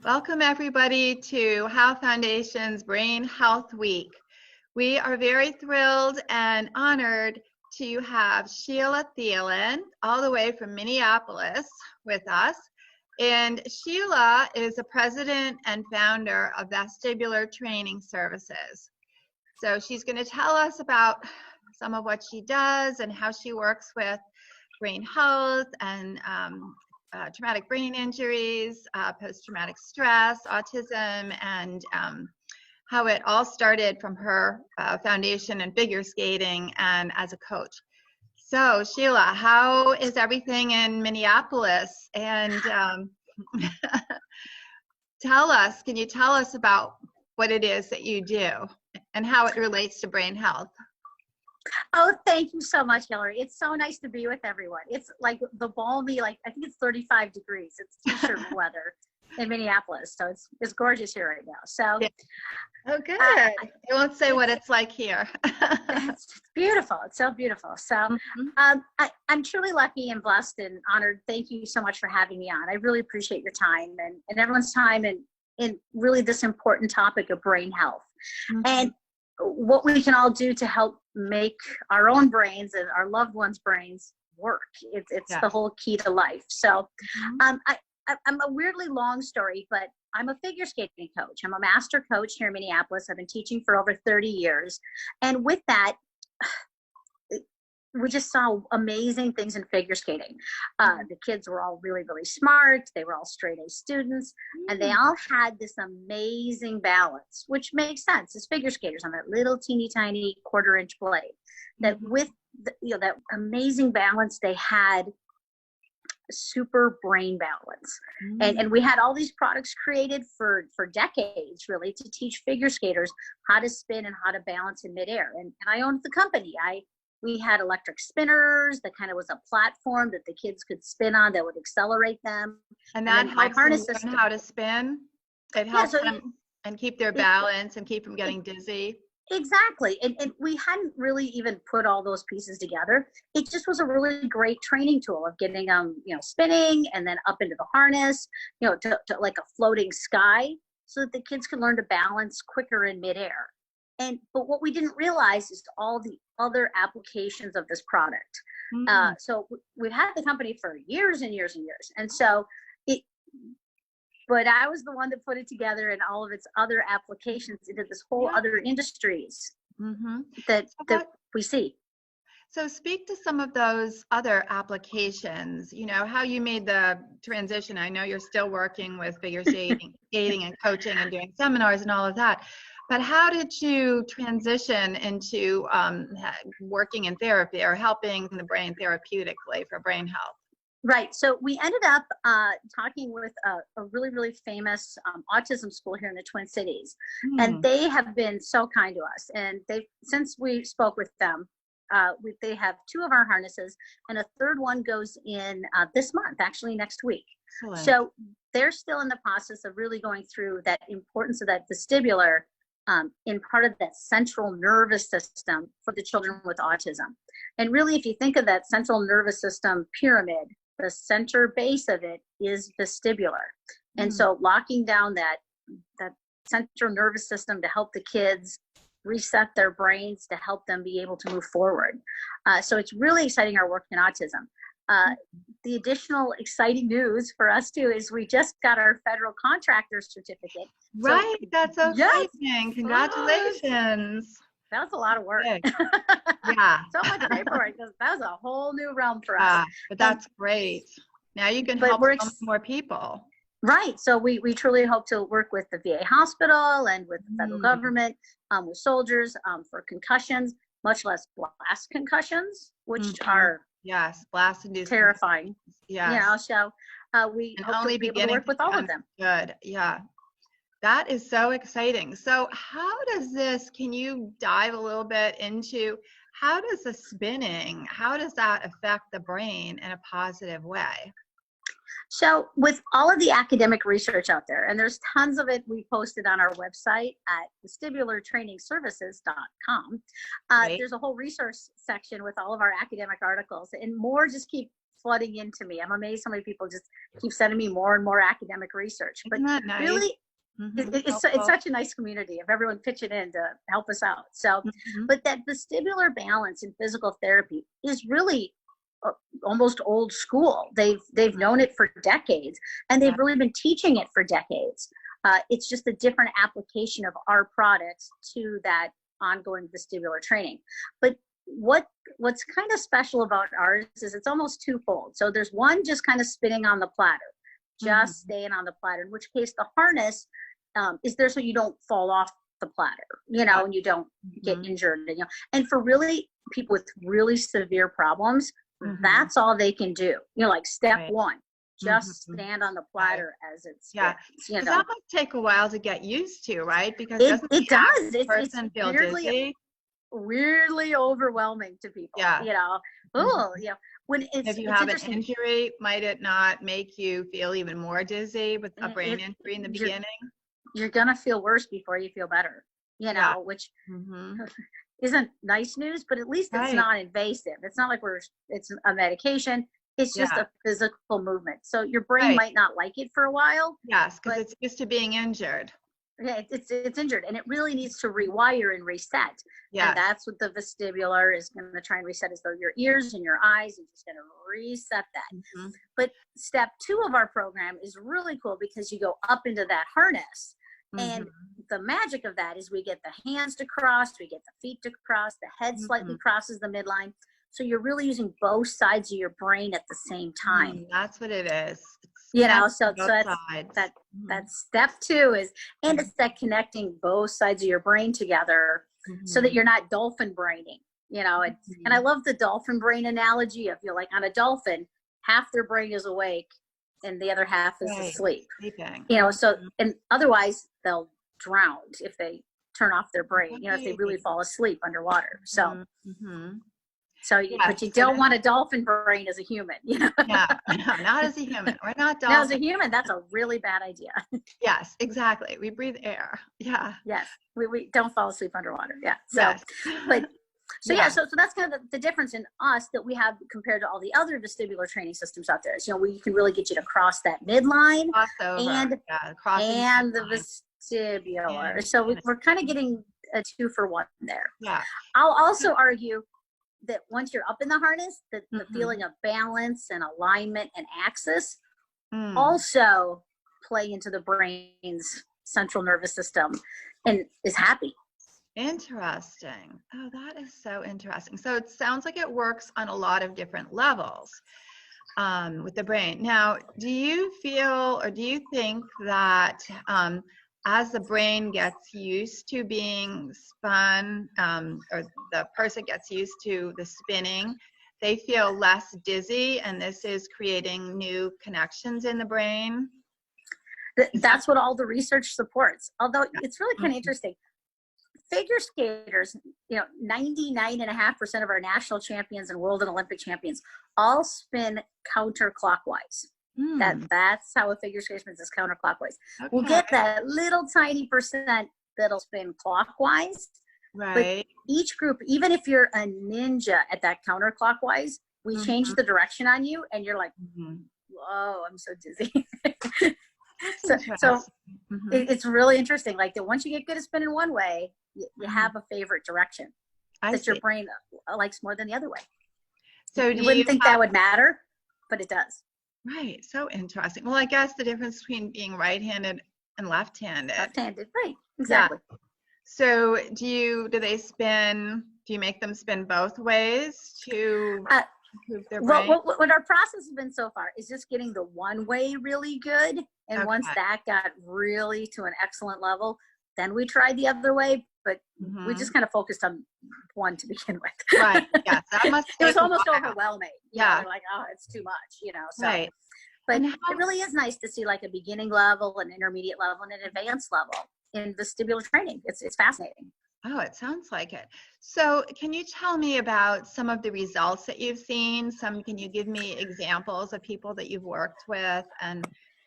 Welcome everybody to How Foundation's Brain Health Week. We are very thrilled and honored to have Sheila Thelen all the way from Minneapolis with us. And Sheila is the president and founder of Vestibular Training Services. So she's going to tell us about some of what she does and how she works with brain health and traumatic brain injuries, post-traumatic stress, autism, and how it all started from her foundation in figure skating and as a coach. So Sheila, how is everything in Minneapolis? And can you tell us about what it is that you do and how it relates to brain health? Oh, thank you so much, Hillary. It's so nice to be with everyone. It's like the balmy, I think it's 35 degrees. It's t-shirt weather in Minneapolis. So it's gorgeous here right now. So, yeah. Oh, good. I won't say what it's like here. It's beautiful. It's so beautiful. So I'm truly lucky and blessed and honored. Thank you so much for having me on. I really appreciate your time and everyone's time in really this important topic of brain health. And what we can all do to help make our own brains and our loved ones' brains work. It's the whole key to life. So I'm a weirdly long story, but I'm a figure skating coach. I'm a master coach here in Minneapolis. I've been teaching for over 30 years. And with that, we just saw amazing things in figure skating. The kids were all really, really smart. They were all straight A students, and they all had this amazing balance, which makes sense as figure skaters on that little teeny tiny 1/4-inch blade. That with that amazing balance, they had super brain balance. And we had all these products created for decades, really, to teach figure skaters how to spin and how to balance in midair. And I owned the company. We had electric spinners that kind of was a platform that the kids could spin on that would accelerate them. And that helps them learn how to spin. It helps them and keep their balance and keep them getting dizzy. Exactly. And we hadn't really even put all those pieces together. It just was a really great training tool of getting them, spinning and then up into the harness, to like a floating sky so that the kids could learn to balance quicker in midair. But what we didn't realize is all the other applications of this product. So we've had the company for years and years and years. And so but I was the one that put it together and all of its other applications into this whole other industries that we see. So speak to some of those other applications, how you made the transition. I know you're still working with figure skating and coaching and doing seminars and all of that. But how did you transition into working in therapy or helping the brain therapeutically for brain health? Right. So we ended up talking with a really, really famous autism school here in the Twin Cities. And they have been so kind to us. And since we spoke with them, they have 2 of our harnesses and a 3rd one goes in this month, actually next week. Excellent. So they're still in the process of really going through that importance of that vestibular in part of that central nervous system for the children with autism. And really, if you think of that central nervous system pyramid, the center base of it is vestibular. And so locking down that central nervous system to help the kids reset their brains to help them be able to move forward. So it's really exciting, our work in autism. The additional exciting news for us too is we just got our federal contractor certificate. Right, so, that's so exciting. Congratulations. That was a lot of work. Yeah. So much paperwork. That was a whole new realm for us. But that's great. Now you can help more people. Right. So we truly hope to work with the VA hospital and with the federal government, with soldiers for concussions, much less blast concussions, which are blast-induced terrifying. Yes. So we hope to be able to work with all of them. Good. Yeah. That is so exciting. So can you dive a little bit into how does the spinning, how does that affect the brain in a positive way? So with all of the academic research out there, and there's tons of it we posted on our website at vestibulartrainingservices.com, Right. there's a whole resource section with all of our academic articles, and more just keep flooding into me. I'm amazed how many people just keep sending me more and more academic research. Isn't that nice? Really, it's such a nice community of everyone pitching in to help us out. So, but that vestibular balance in physical therapy is really almost old school. They've known it for decades, and they've really been teaching it for decades. It's just a different application of our products to that ongoing vestibular training. But what's kind of special about ours is it's almost twofold. So there's one just kind of spinning on the platter, just staying on the platter, in which case the harness is there so you don't fall off the platter, and you don't get injured. And for really people with really severe problems, that's all they can do. Like step one, just stand on the platter as it spins. That might take a while to get used to, right? Because it does. It's feel dizzy. Weirdly overwhelming to people. When if you have an injury, might it not make you feel even more dizzy with a brain injury in the beginning? You're gonna feel worse before you feel better. Which isn't nice news, but at least it's not invasive. It's not like it's a medication. It's just a physical movement. So your brain might not like it for a while. Yes, because it's used to being injured. Yeah, it's injured, and it really needs to rewire and reset. Yeah, and that's what the vestibular is going to try and reset. Is though your ears and your eyes are just going to reset that. But step 2 of our program is really cool because you go up into that harness, and the magic of that is we get the hands to cross, we get the feet to cross, the head slightly crosses the midline. So you're really using both sides of your brain at the same time. That's what it is. So that's step 2 is, and it's that connecting both sides of your brain together so that you're not dolphin braining, and I love the dolphin brain analogy of, like on a dolphin, half their brain is awake and the other half is asleep, sleeping. So, and otherwise they'll drown if they turn off their brain, if they really fall asleep underwater. So, but you don't want a dolphin brain as a human, not as a human. We're not dolphins. Now, as a human, that's a really bad idea. Yes, exactly. We breathe air. Yeah. Yes. We don't fall asleep underwater. Yeah. So, so that's kind of the difference in us that we have compared to all the other vestibular training systems out there. So, we can really get you to cross that midline and the vestibular. So we're kind of getting a 2 for 1 there. Yeah. I'll also argue that once you're up in the harness, the feeling of balance and alignment and axis also play into the brain's central nervous system and is happy. Interesting. Oh, that is so interesting. So it sounds like it works on a lot of different levels with the brain. Now, do you feel or do you think that as the brain gets used to being spun, or the person gets used to the spinning, they feel less dizzy, and this is creating new connections in the brain? That's what all the research supports. Although it's really kind of interesting. Figure skaters, 99.5% of our national champions and world and Olympic champions all spin counterclockwise. That's how a figure skater spins, is counterclockwise. We'll get that little tiny percent that'll spin clockwise. Right. But each group, even if you're a ninja at that counterclockwise, we change the direction on you, and you're like, whoa, I'm so dizzy. So it's really interesting. Like that, once you get good at spinning one way, you have a favorite direction that your brain likes more than the other way. So you wouldn't think that would matter, but it does. Right. So interesting. Well, I guess the difference between being right-handed and left-handed. Left-handed, right. Exactly. Yeah. So do you make them spin both ways to improve their brain? Well, what our process has been so far is just getting the one way really good. And once that got really to an excellent level, then we tried the other way, but we just kind of focused on one to begin with. Right. Yes. That must it was almost overwhelming. Yeah. Like, oh, it's too much, So, right. But it really is nice to see like a beginning level, an intermediate level, and an advanced level in vestibular training. It's fascinating. Oh, it sounds like it. So can you tell me about some of the results that you've seen? Can you give me examples of people that you've worked with and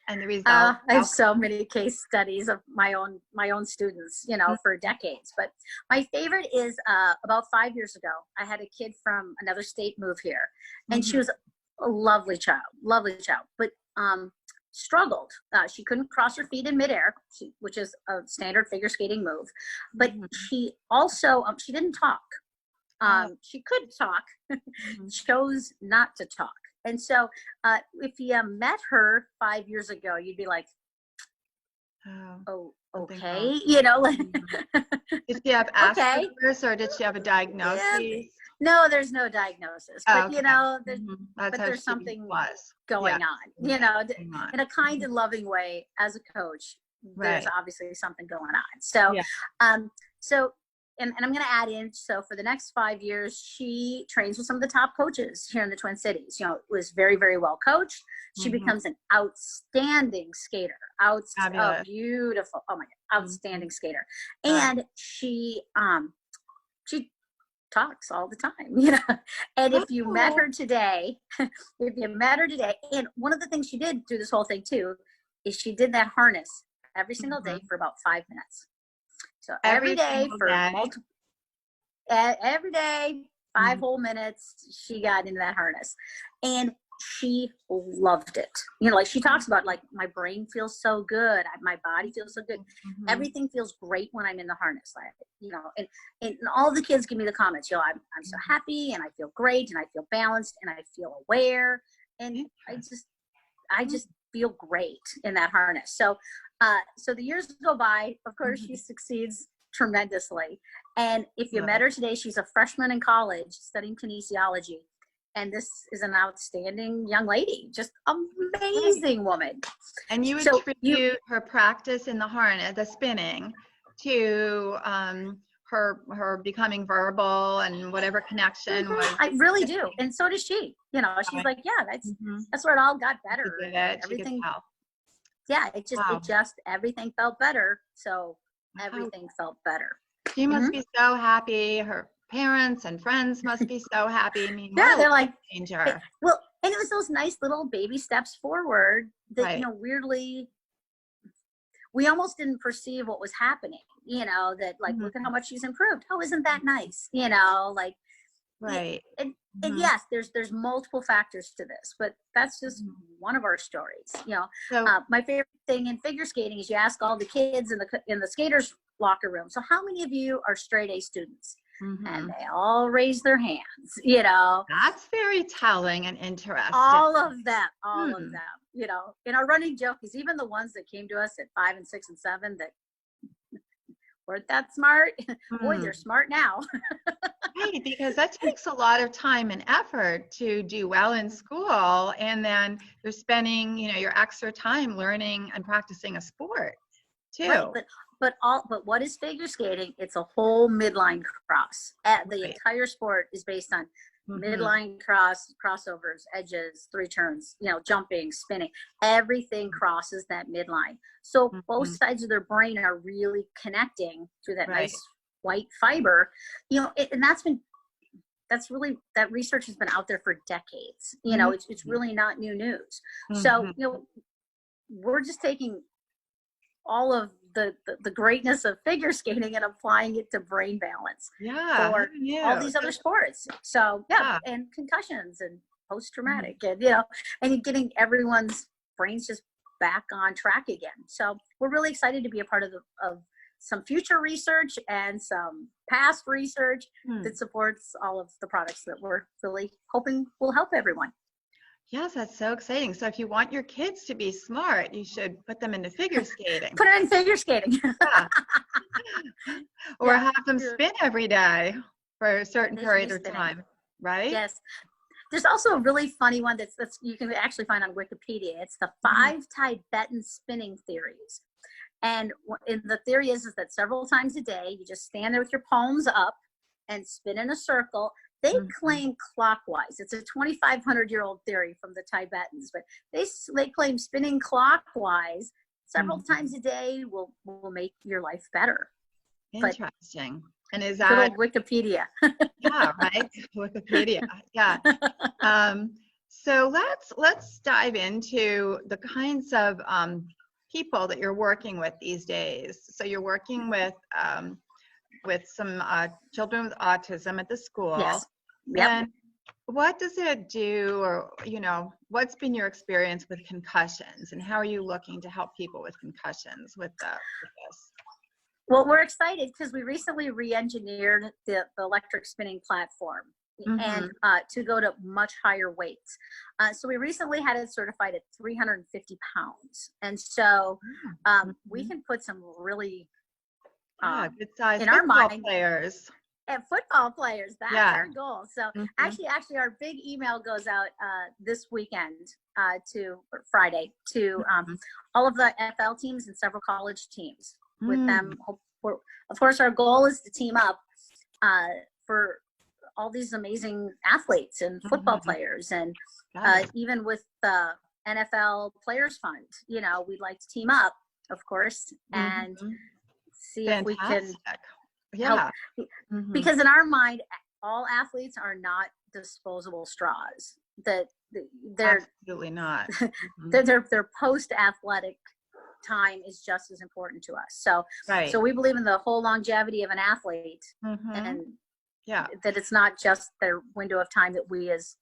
the results? I have so many case studies of my own students, for decades. But my favorite is about 5 years ago. I had a kid from another state move here, and she was a lovely child, but struggled. She couldn't cross her feet in midair, which is a standard figure skating move. But she also she didn't talk. She could talk, chose not to talk. And so if you met her 5 years ago, you'd be like, oh, okay. Did she have Asperger's or did she have a diagnosis? Yeah. No, there's no diagnosis, but but there's something going on, in a kind and loving way. As a coach, there's obviously something going on. So, and I'm going to add in, so for the next 5 years, she trains with some of the top coaches here in the Twin Cities. Was very, very well coached. She becomes an outstanding skater. Beautiful. Oh my God, outstanding skater. And she talks all the time, and if you met her today, and one of the things she did through this whole thing too, is she did that harness every single day for about 5 minutes. So every day for every day, 5 whole minutes, she got into that harness, and she loved it. Like she talks about, like, my brain feels so good, my body feels so good, everything feels great when I'm in the harness. And all the kids give me the comments. I'm so happy, and I feel great, and I feel balanced, and I feel aware, and I just feel great in that harness. So the years go by. Of course, she succeeds tremendously. And if you met her today, she's a freshman in college studying kinesiology. And this is an outstanding young lady, just amazing woman. And you attribute her practice in the harness, the spinning, to her becoming verbal and whatever connection was. I really do, and so does she. She's like, that's where it all got better. Everything. Yeah, it just everything felt better. So everything felt better. She must be so happy. Her parents and friends must be so happy. I mean, they're like, well, and it was those nice little baby steps forward that weirdly we almost didn't perceive what was happening. That like, look at how much she's improved. Oh, isn't that nice? And yes, there's multiple factors to this, but that's just one of our stories. So, my favorite thing in figure skating is you ask all the kids in the skaters' locker room, so how many of you are straight A students? And they all raise their hands. That's very telling and interesting. All of them. And our running joke is even the ones that came to us at 5 and 6 and 7 that weren't that smart. Boy, they're smart now. Right, because that takes a lot of time and effort to do well in school, and then you're spending, your extra time learning and practicing a sport too. Right, but what is figure skating? It's a whole midline cross. The entire sport is based on midline crossovers, edges, 3 turns, jumping, spinning. Everything crosses that midline. So both sides of their brain are really connecting through that nice white fiber. And that research has been out there for decades. It's really not new news. So, we're just taking all of the greatness of figure skating and applying it to brain balance for all these other sports. So and concussions and post-traumatic and and getting everyone's brains just back on track again. So we're really excited to be a part of some future research and some past research that supports all of the products that we're really hoping will help everyone. Yes, that's so exciting. So if you want your kids to be smart, you should put them into figure skating. Put her in figure skating. Or have them spin every day for a certain period of time, right? Yes. There's also a really funny one that's you can actually find on Wikipedia. It's the 5 Tibetan spinning theories. And the theory is that several times a day, you just stand there with your palms up and spin in a circle. They claim clockwise. It's a 2,500-year-old theory from the Tibetans, but they claim spinning clockwise several times a day will make your life better. Interesting. And is Good that old Wikipedia? yeah, right? Wikipedia. Yeah. So let's dive into the kinds of people that you're working with these days. So you're working with some children with autism at the school. Yes. Yep. And what does it do, or what's been your experience with concussions, and how are you looking to help people with concussions with this? Well, we're excited because we recently re-engineered the electric spinning platform and to go to much higher weights. So we recently had it certified at 350 pounds. And so we can put some really good size in our mind players. And football players, that's our goal. So actually our big email goes out this weekend to Friday to all of the FL teams and several college teams with them. Of course, our goal is to team up for all these amazing athletes and football players, and even with the NFL Players Fund, we'd like to team up, of course, and see if we can help. Because in our mind, all athletes are not disposable straws. That they're absolutely not. their post-athletic time is just as important to us. So we believe in the whole longevity of an athlete, and that it's not just their window of time that we as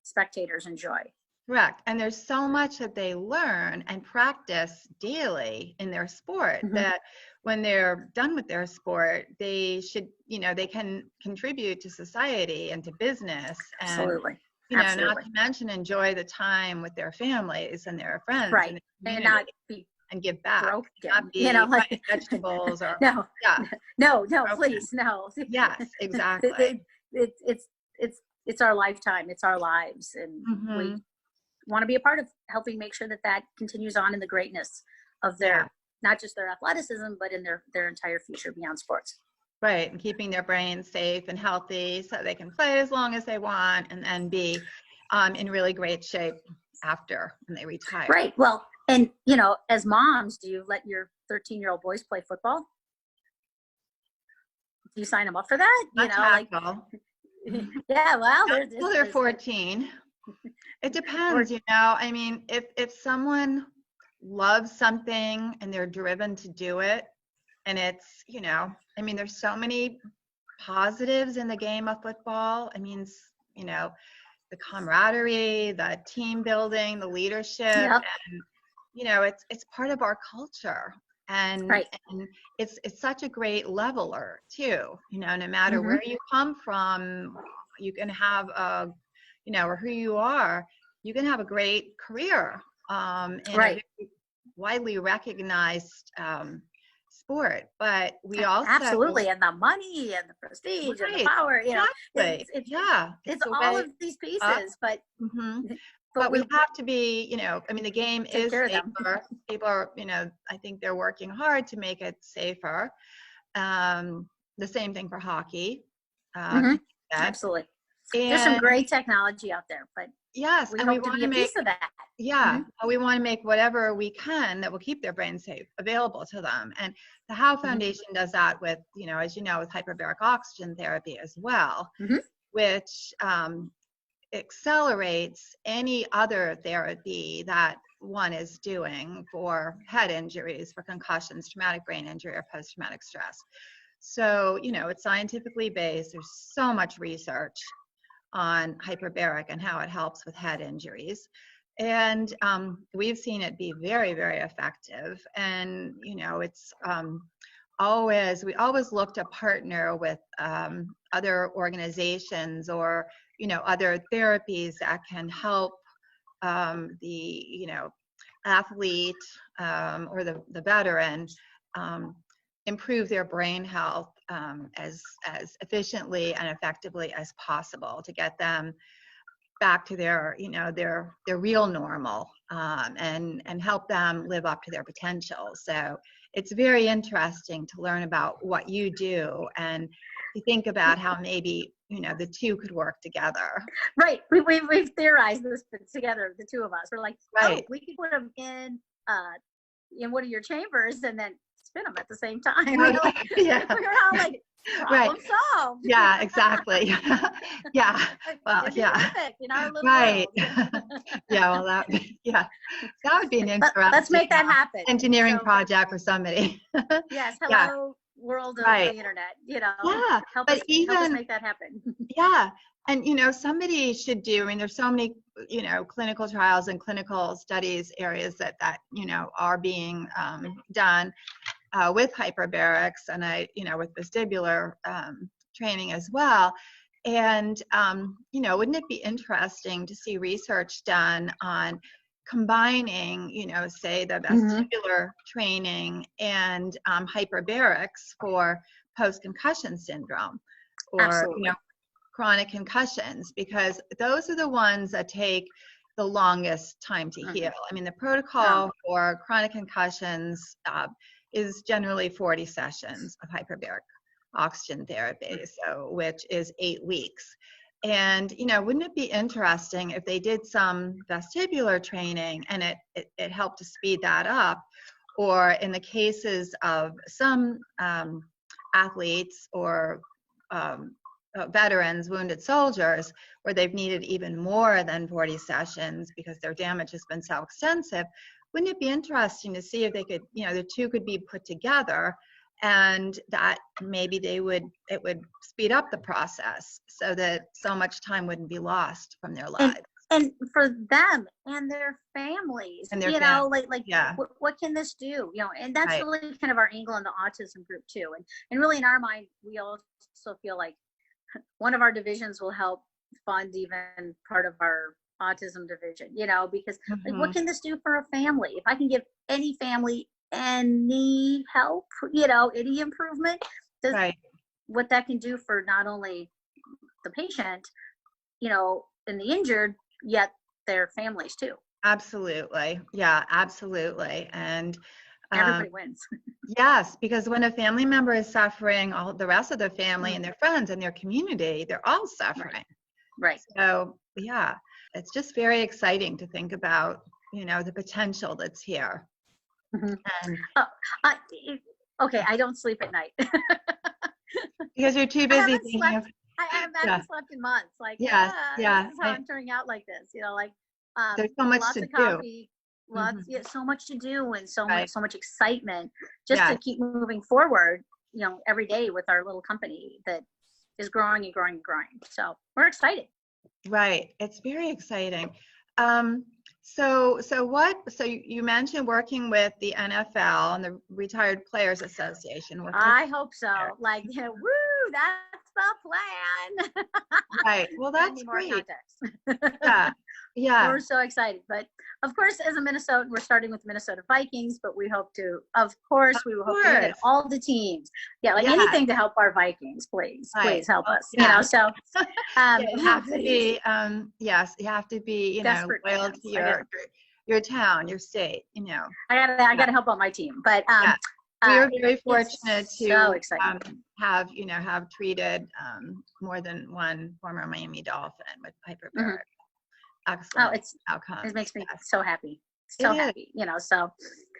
spectators enjoy. Correct. And there's so much that they learn and practice daily in their sport that when they're done with their sport, they should, they can contribute to society and to business. And, Absolutely. not to mention enjoy the time with their families and their friends. Right. And not be and give back. Broken. Not be like vegetables or no, please, no. Yes, exactly. It's our lifetime. It's our lives, and we want to be a part of helping make sure that continues on in the greatness of their not just their athleticism, but in their entire future beyond sports. Right, and keeping their brains safe and healthy so they can play as long as they want and then be in really great shape after when they retire. Right. Well, and as moms, do you let your 13-year-old boys play football? Do you sign them up for that? Yeah. Well, they're 14. It depends. I mean, if someone loves something and they're driven to do it, and it's, I mean, there's so many positives in the game of football. I mean, the camaraderie, the team building, the leadership, and it's part of our culture, and it's such a great leveler too. No matter where you come from, you can have or who you are, you can have a great career in a very widely recognized sport. But we also absolutely, and the money and the prestige and the power, it's all of these pieces, but we have to be, I mean, the game is safer. People are, I think they're working hard to make it safer. The same thing for hockey. Absolutely. There's some great technology out there, but yes, we hope to be a piece of that. We want to make whatever we can that will keep their brains safe available to them. And the Howe Foundation does that with, as you know, with hyperbaric oxygen therapy as well, which accelerates any other therapy that one is doing for head injuries, for concussions, traumatic brain injury, or post-traumatic stress. So, it's scientifically based. There's so much research on hyperbaric and how it helps with head injuries. And we've seen it be very, very effective. And, it's we always look to partner with other organizations or, other therapies that can help the, athlete or the veteran improve their brain health as efficiently and effectively as possible to get them back to their real normal and help them live up to their potential. So it's very interesting to learn about what you do and to think about how maybe the two could work together. Right. We've theorized this together, the two of us. We're like, we could put them in one of your chambers and then spin them at the same time. Yeah. We were all like, problem solved. Yeah, exactly. Yeah. Well, It'd be yeah. perfect in our little Right. world. Yeah. Well, that would be an interesting Let's make that happen. engineering So, project for somebody. yes. Yeah. Hello, world of Right. the internet. Yeah. Help But us make that happen. yeah. And, somebody should do, I mean, there's so many, clinical trials and clinical studies areas that, are being done with hyperbarics and with vestibular training as well. And, wouldn't it be interesting to see research done on combining, say the vestibular training and hyperbarics for post-concussion syndrome or, Absolutely. chronic concussions, because those are the ones that take the longest time to heal. I mean, the protocol for chronic concussions is generally 40 sessions of hyperbaric oxygen therapy, so which is 8 weeks. And wouldn't it be interesting if they did some vestibular training and it helped to speed that up, or in the cases of some athletes or veterans, wounded soldiers, where they've needed even more than 40 sessions because their damage has been so extensive, wouldn't it be interesting to see if they could, the two could be put together, and that maybe it would speed up the process so that so much time wouldn't be lost from their lives. And for them and their families, And their yeah. what can this do? And that's Right. really kind of our angle in the autism group too. And really in our mind, we also feel like one of our divisions will help fund even part of our autism division, because like, what can this do for a family? If I can give any family any help, any improvement, what that can do for not only the patient, and the injured, yet their families too. Absolutely. Yeah, absolutely. And everybody wins. Yes, because when a family member is suffering, all the rest of the family and their friends and their community, they're all suffering. Right. So yeah, it's just very exciting to think about, the potential that's here. And okay, I don't sleep at night. Because you're too busy thinking of. I haven't slept in months. Like, this is how I'm turning out like this. There's so much lots to of coffee, do. So much to do, and so much excitement just to keep moving forward. Every day with our little company that is growing and growing and growing. So we're excited. Right, it's very exciting. So you mentioned working with the NFL and the Retired Players Association. I hope so. Like, woo, that's the plan. Right. Well, that's great. Yeah. We're so excited. But of course, as a Minnesotan, we're starting with Minnesota Vikings, but we hope to, of course, we will hope to hit all the teams. Anything to help our Vikings, please help us. So you have to be, yes, you have to be, loyal to your town, your state, I gotta help out my team, but we are very fortunate to have treated more than one former Miami Dolphin with hyperbaric. Excellent outcomes. It makes me so happy. So happy, so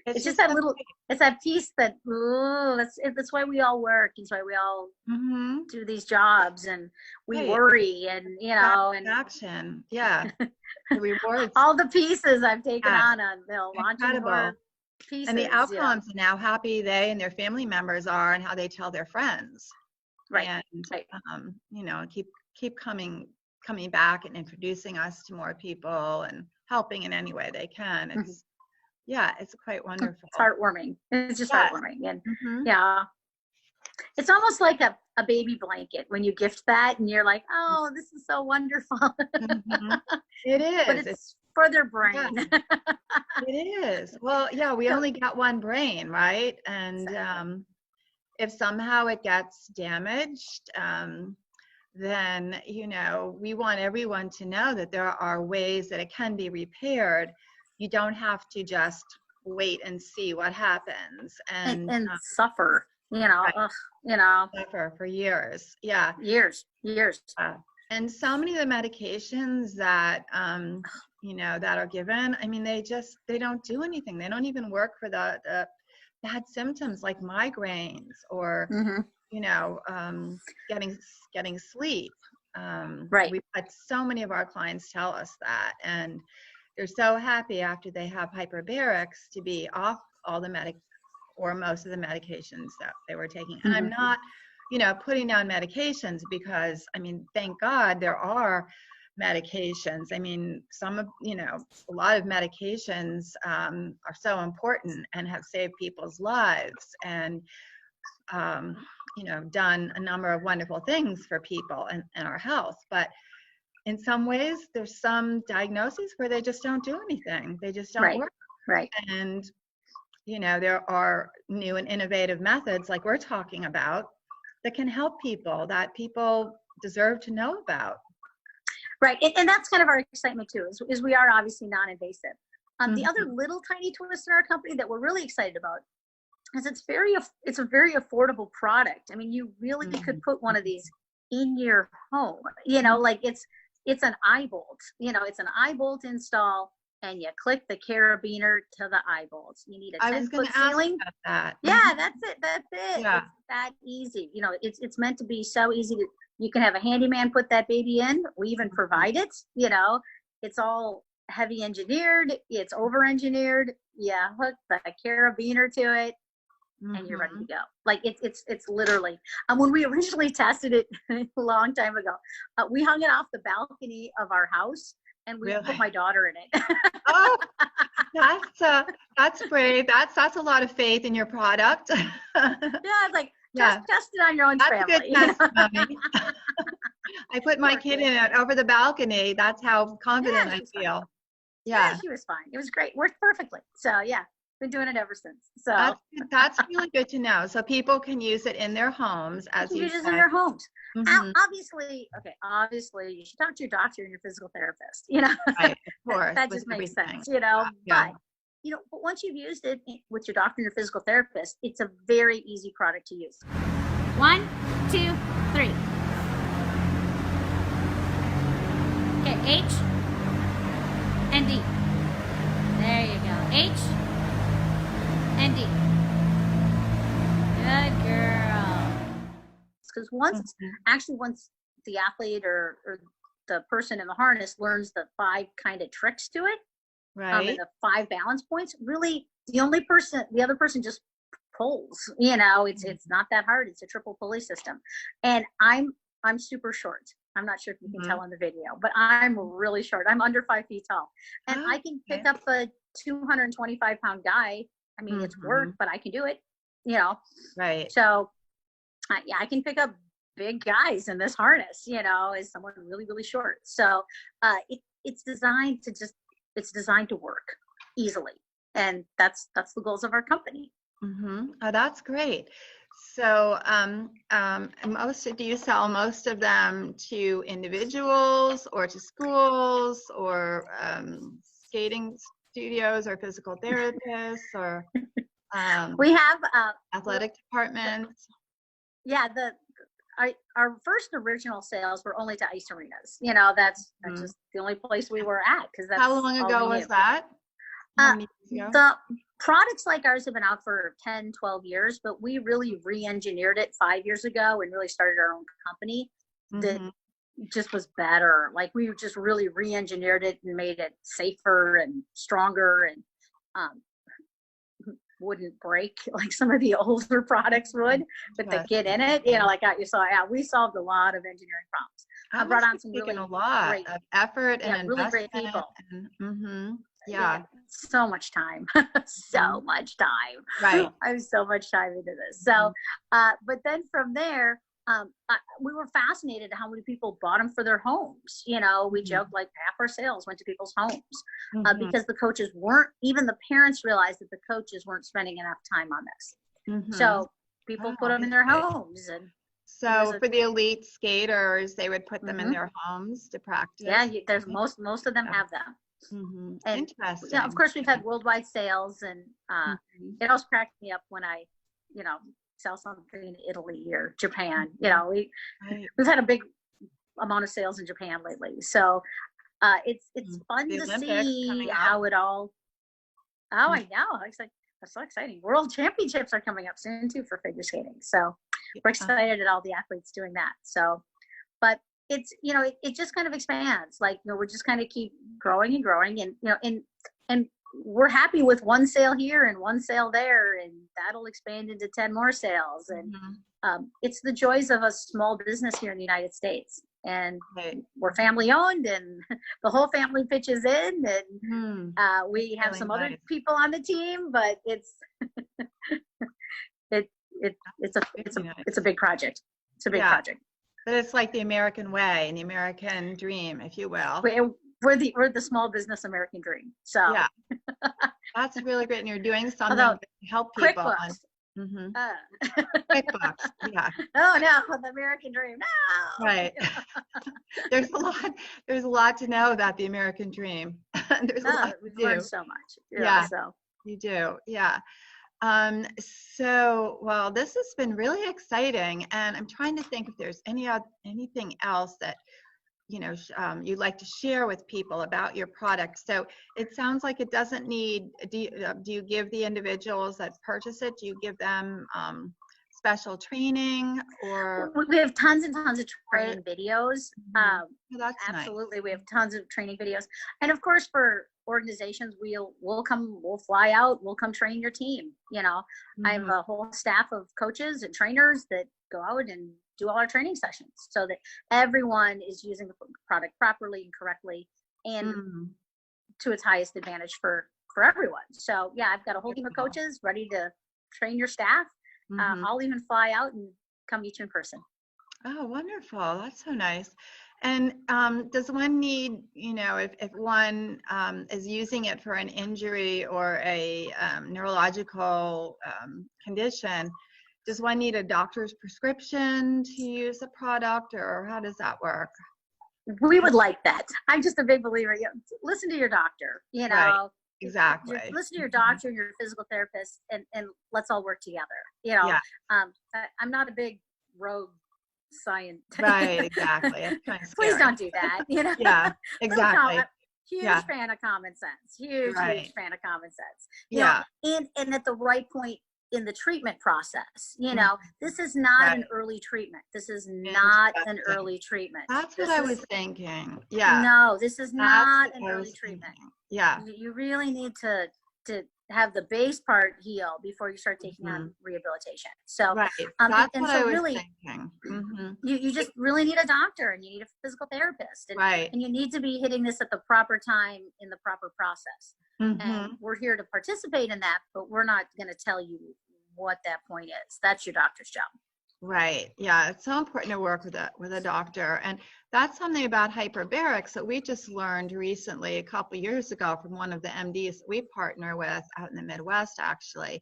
it's just it's that piece that, that's why we all work. It's why we all do these jobs, and we worry, and, and action. Yeah. The rewards. All the pieces I've taken on launching more pieces. And the outcomes and how happy they and their family members are and how they tell their friends. Right. And, keep coming back and introducing us to more people and helping in any way they can. It's quite wonderful. It's heartwarming. It's just heartwarming. And it's almost like a baby blanket when you gift that and you're like, oh, this is so wonderful. It is. But it's for their brain. Yeah. It is. Well, we only got one brain, right? And if somehow it gets damaged, then, we want everyone to know that there are ways that it can be repaired. You don't have to just wait and see what happens and suffer, suffer for years. Yeah. Years. And so many of the medications that, that are given, I mean, they don't do anything. They don't even work for the bad symptoms like migraines or, you know, getting sleep. Right. We've had so many of our clients tell us that, and they're so happy after they have hyperbarics to be off all the or most of the medications that they were taking. And I'm not, you know, putting down medications, because I mean, thank God there are medications. I mean, you know, a lot of medications are so important and have saved people's lives, and you know, done a number of wonderful things for people and our health. But in some ways, there's some diagnoses where they just don't do anything. They just don't work. Right. And, you know, there are new and innovative methods like we're talking about that can help people, that people deserve to know about. Right. And that's kind of our excitement too, is we are obviously non-invasive. The other little tiny twist in our company that we're really excited about is it's a very affordable product. I mean, you really could put one of these in your home, you know, like it's an eye bolt, you know, it's an eye bolt install, and you click the carabiner to the eye bolts. You need a 10-foot ceiling. That. Yeah, that's it. Yeah. It's that easy. You know, it's meant to be so easy to, you can have a handyman put that baby in. We even provide it, you know, it's all heavy engineered. It's over engineered. Yeah. Hook the carabiner to it, and you're ready to go. Like it's literally, when we originally tested it a long time ago, we hung it off the balcony of our house, and we put my daughter in it. Oh, that's brave. That's a lot of faith in your product. Yeah, it's like, just test it on your own family. That's a good testimony. I put my kid in it over the balcony. That's how confident I feel. Fine. Yeah, she was fine. It was great. Worked perfectly. So yeah, been doing it ever since. So that's really good to know. So people can use it in their homes, as you use it said. in their homes. Obviously, you should talk to your doctor and your physical therapist. You know, right? Of course, that just makes sense. You know, but you know, but once you've used it with your doctor and your physical therapist, it's a very easy product to use. 1, 2, 3. Okay, H and D. There you go. H and D. Good girl. Because once the athlete or the person in the harness learns the 5 kind of tricks to it, right, and the 5 balance points, really the other person just pulls. You know, it's not that hard. It's a triple pulley system, and I'm super short. I'm not sure if you can tell in the video, but I'm really short. I'm under 5 feet tall, and I can pick up a 225-pound guy. I mean, it's work, but I can do it. You know, right? So, yeah, I can pick up big guys in this harness. You know, as someone really, really short. So, it's designed to work easily, and that's the goals of our company. Oh, that's great. So, do you sell most of them to individuals or to schools or skating studios or physical therapists or we have athletic departments? Yeah, our first original sales were only to ice arenas. You know, that's just the only place we were at, because that's how long ago was that? The products like ours have been out for 10, 12 years, but we really re-engineered it 5 years ago and really started our own company that just was better. Like, we just really re-engineered it and made it safer and stronger, and wouldn't break like some of the older products would, but the kid in it, you know, like you saw, we solved a lot of engineering problems. I brought on some really a lot of effort and really great people. Yeah. So much time. So much time. Right. I have so much time into this. So, but then from there, we were fascinated at how many people bought them for their homes. You know, we joked like half our sales went to people's homes because the coaches even the parents realized that the coaches weren't spending enough time on this. So people put them in their homes. And so for the elite skaters, they would put them in their homes to practice. Yeah, there's most of them have them. And interesting. Yeah, of course we've had worldwide sales, and it also cracked me up when I, you know, sell something in Italy or Japan. You know, we've had a big amount of sales in Japan lately. So it's fun to see how it all. Oh, I know. It's like that's so exciting. World championships are coming up soon too for figure skating. So we're excited at all the athletes doing that. So, but it's, it just kind of expands. Like, we're just kind of keep growing and growing, and, and we're happy with one sale here and one sale there, and that'll expand into 10 more sales. And it's the joys of a small business here in the United States. And we're family owned, and the whole family pitches in, and we have some other people on the team, but it's it's a big project. It's a big project. But it's like the American way and the American dream, if you will. We're the small business American dream. So yeah, that's really great, and you're doing something to help people. QuickBooks. QuickBooks, yeah. Oh no, the American dream. No. Right. There's a lot to know about the American dream. There's a lot to do. Learned so much. Yeah. So you do. Yeah. So, well, this has been really exciting, and I'm trying to think if there's anything else that you'd like to share with people about your product. So it sounds like it doesn't need, do you give the individuals that purchase it, do you give them special training, or? We have tons and tons of training videos. That's absolutely. nice. We have tons of training videos. And of course, for organizations, we'll fly out, we'll come train your team. I have a whole staff of coaches and trainers that go out and do all our training sessions so that everyone is using the product properly and correctly and to its highest advantage for everyone. So yeah, I've got a whole team of coaches ready to train your staff. I'll even fly out and come meet you in person. Oh, wonderful. That's so nice. And does one need, if one is using it for an injury or a neurological condition, does one need a doctor's prescription to use the product, or how does that work? We would like that. I'm just a big believer. Listen to your doctor, Right. Exactly. Listen to your doctor and your physical therapist, and let's all work together. Yeah. I'm not a big rogue scientist. Right, exactly. It's kind of scary. Please don't do that. Yeah, exactly. Huge fan of common sense. Huge fan of common sense. And at the right point in the treatment process, this is not an early treatment. This is not an early treatment. That's what I was thinking. Yeah. No, this is not an early treatment. Yeah. You really need to have the base part heal before you start taking on rehabilitation. So that's what I was really thinking. You just really need a doctor, and you need a physical therapist, and you need to be hitting this at the proper time in the proper process. And we're here to participate in that, but we're not going to tell you what that point is. That's your doctor's job. Right. Yeah. It's so important to work with a doctor. And that's something about hyperbarics that we just learned recently, a couple of years ago, from one of the MDs that we partner with out in the Midwest, actually.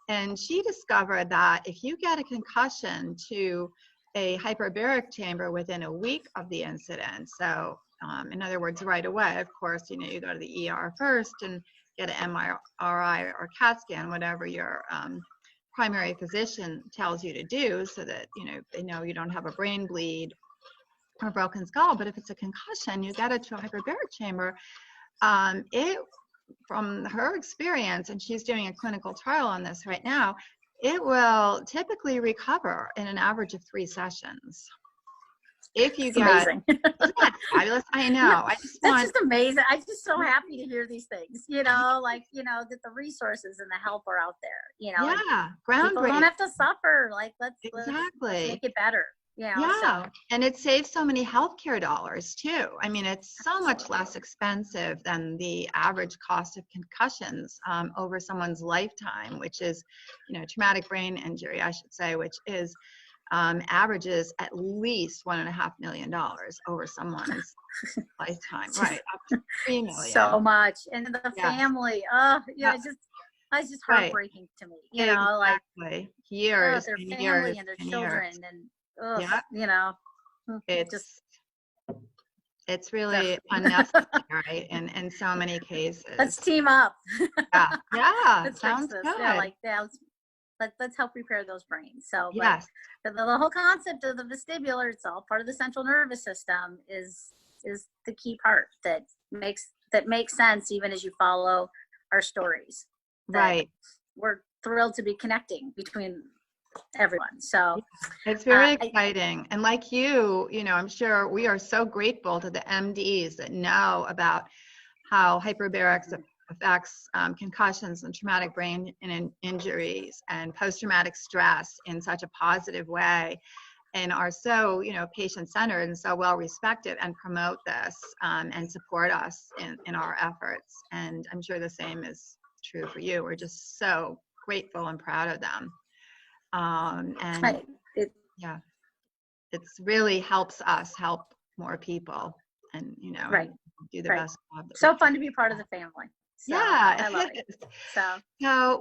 And she discovered that if you get a concussion to a hyperbaric chamber within a week of the incident, so in other words, right away, of course, you go to the ER first and get an MRI or CAT scan, whatever your primary physician tells you to do, so that they know you don't have a brain bleed or broken skull. But if it's a concussion, you get it to a hyperbaric chamber. It, from her experience, and she's doing a clinical trial on this right now, it will typically recover in an average of 3 sessions. If you get, isn't that fabulous? I know. That's just amazing. I'm just so happy to hear these things. That the resources and the help are out there. Yeah, groundbreaking. People don't have to suffer. Let's make it better. Yeah, and it saves so many healthcare dollars too. I mean, it's so much less expensive than the average cost of concussions over someone's lifetime, which is, traumatic brain injury, I should say, which is averages at least $1.5 million over someone's lifetime, right? Up to $3 million. So much, and the family. It's just heartbreaking to me. Exactly. Years, their and family years and their and children, years. And it's really unnecessary in so many cases. Let's team up. Yeah. Let's sounds fix good. this. Let's help repair those brains. So yes, the whole concept of the vestibular, it's all part of the central nervous system, is the key part that makes sense even as you follow our stories. Right. we're thrilled to be connecting between everyone. So it's very exciting. And like you know, I'm sure we are so grateful to the MDs that know about how hyperbarics affects concussions and traumatic brain injuries and post-traumatic stress in such a positive way, and are so, you know, patient-centered and so well respected, and promote this and support us in our efforts. And I'm sure the same is true for you. We're just so grateful and proud of them. And yeah, it's really helps us help more people, and, you know, do the best job. So fun to be part of the family. So, yeah, I love it. So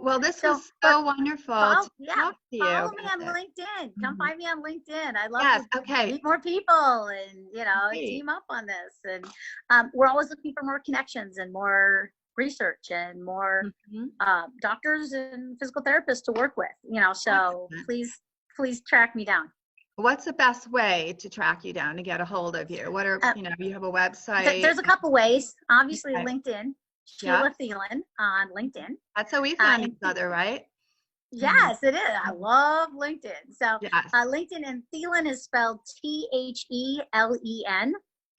well, this was so wonderful to talk to you. Follow me on LinkedIn. Come find me on LinkedIn. I love to meet more people and, you know, team up on this. And we're always looking for more connections and more research and more doctors and physical therapists to work with, you know, so please track me down. What's the best way to track you down, to get a hold of you? What are, you know, you have a website? There's a couple ways. Obviously, LinkedIn, Sheila Thelen on LinkedIn. That's how we found each other, right? Yes, it is. I love LinkedIn. So LinkedIn, and Thelen is spelled Thelen.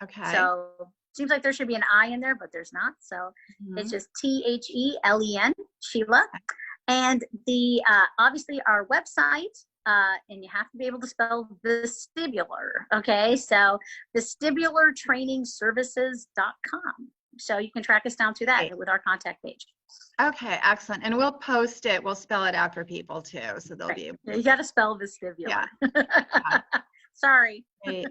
Okay. So seems like there should be an I in there, but there's not. So it's just Thelen, Sheila. And the obviously our website, and you have to be able to spell vestibular. Okay, so vestibulartrainingservices.com. So you can track us down through that with our contact page. Okay, excellent. And we'll post it. We'll spell it out for people too, so they'll be able to. You got to spell vestibular. Yeah. Sorry. Great.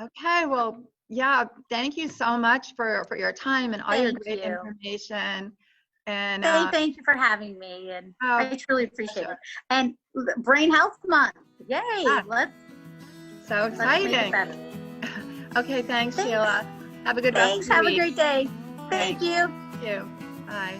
Okay, well, yeah, thank you so much for your time and all your great information. And thank you for having me, and I truly appreciate it. And Brain Health Month, yay! Let's exciting. make it better. Okay, thanks, Sheila. Have a good rest of the week. Have a great day. Thank you. Thank you. Bye.